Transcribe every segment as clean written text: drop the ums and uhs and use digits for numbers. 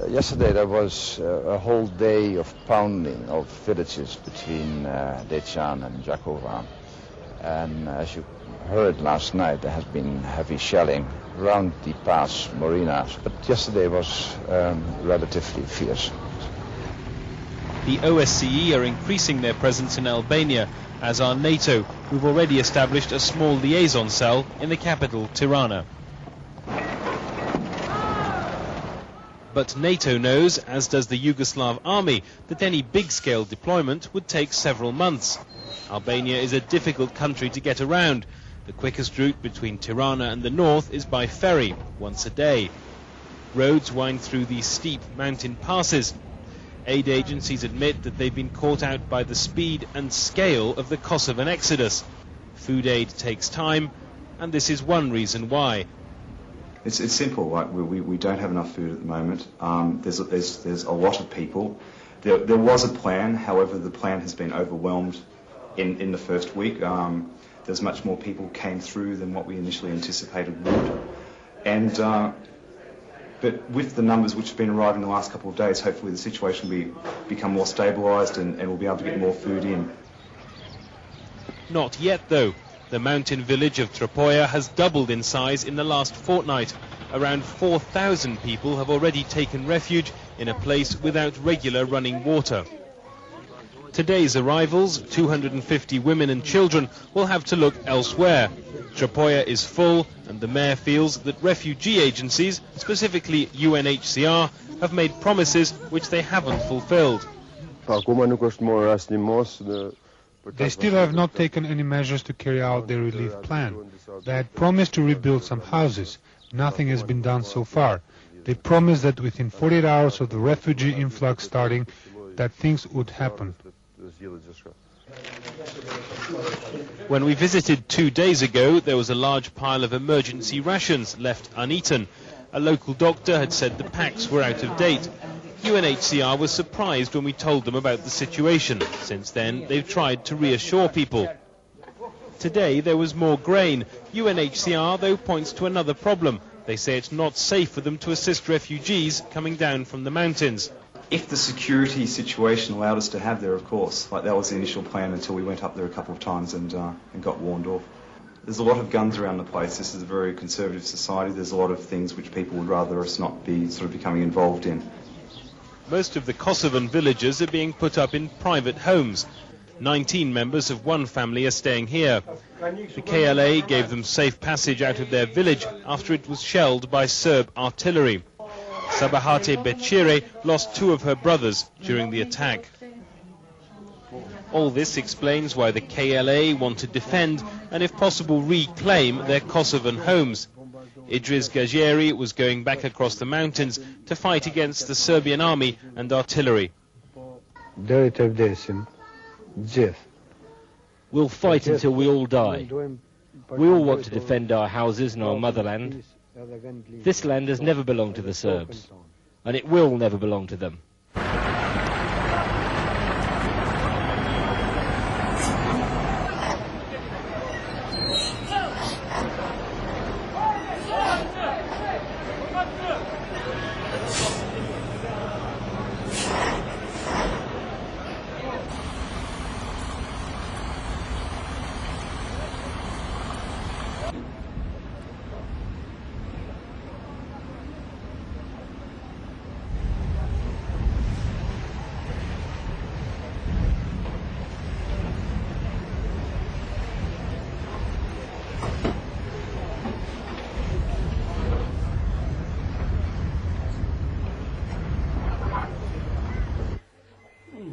Yesterday there was a whole day of pounding of villages between Decan and Jakovan. And as you heard last night, there has been heavy shelling around the pass marinas. But yesterday was relatively fierce. The OSCE are increasing their presence in Albania, as are NATO, who've already established a small liaison cell in the capital, Tirana. But NATO knows, as does the Yugoslav army, that any big-scale deployment would take several months. Albania is a difficult country to get around. The quickest route between Tirana and the north is by ferry, once a day. Roads wind through these steep mountain passes. Aid agencies admit that they've been caught out by the speed and scale of the Kosovan exodus. Food aid takes time, and this is one reason why. It's simple. Like we don't have enough food at the moment. There's a lot of people. There was a plan. However, the plan has been overwhelmed in the first week. There's much more people came through than what we initially anticipated would. And but with the numbers which have been arriving in the last couple of days, hopefully the situation will become more stabilised and we'll be able to get more food in. Not yet, though. The mountain village of Tropoje has doubled in size in the last fortnight. Around 4,000 people have already taken refuge in a place without regular running water. Today's arrivals, 250 women and children, will have to look elsewhere. Tropoje is full, and the mayor feels that refugee agencies, specifically UNHCR, have made promises which they haven't fulfilled. They still have not taken any measures to carry out their relief plan. They had promised to rebuild some houses. Nothing has been done so far. They promised that within 48 hours of the refugee influx starting, that things would happen. When we visited 2 days ago, there was a large pile of emergency rations left uneaten. A local doctor had said the packs were out of date. UNHCR was surprised when we told them about the situation. Since then, they've tried to reassure people. Today, there was more grain. UNHCR, though, points to another problem. They say it's not safe for them to assist refugees coming down from the mountains. If the security situation allowed us to have there, of course, like that was the initial plan until we went up there a couple of times and got warned off. There's a lot of guns around the place. This is a very conservative society. There's a lot of things which people would rather us not be sort of becoming involved in. Most of the Kosovan villagers are being put up in private homes. 19 members of one family are staying here. The KLA gave them safe passage out of their village after it was shelled by Serb artillery. Sabahate Becire lost 2 of her brothers during the attack. All this explains why the KLA want to defend and, if possible, reclaim their Kosovan homes. Idriz Gajeri was going back across the mountains to fight against the Serbian army and artillery. We'll fight until we all die. We all want to defend our houses and our motherland. This land has never belonged to the Serbs, and it will never belong to them.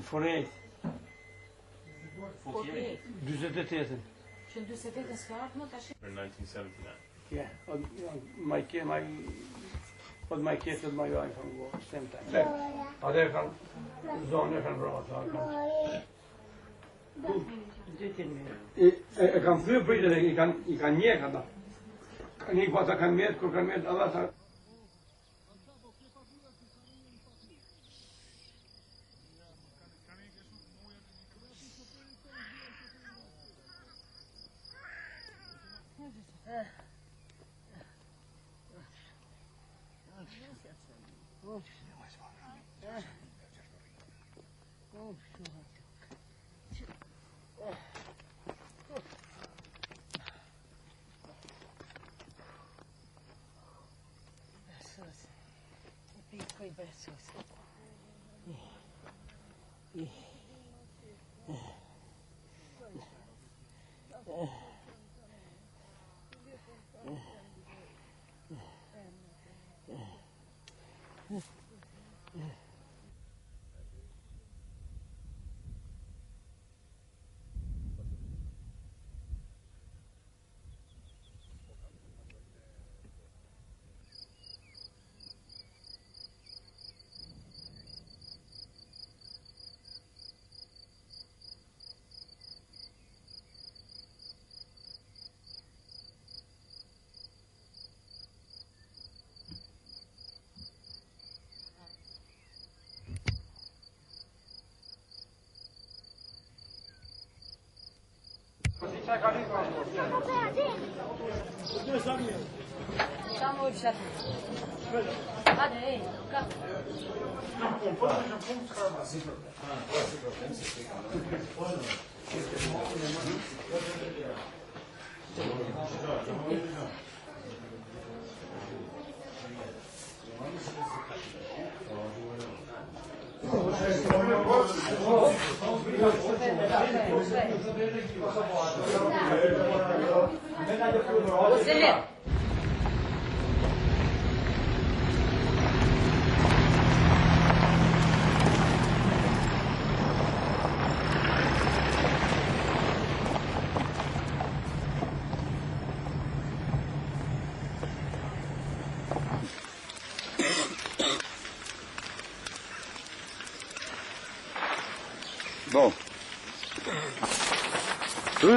Forty-eight. 48. 48. In 1979. Yeah, my kid and my wife at the same time. They can zone kan bra så kan. Kan fly på det I kan njeka da. Kan I vad kan med alla så. Bon.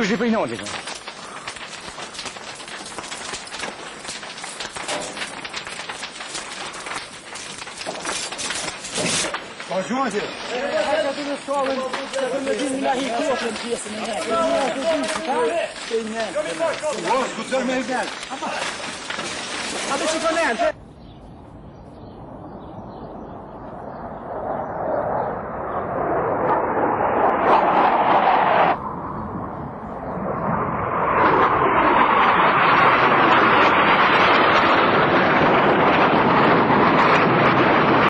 J'ai pris non, déjà. Bonjour, monsieur.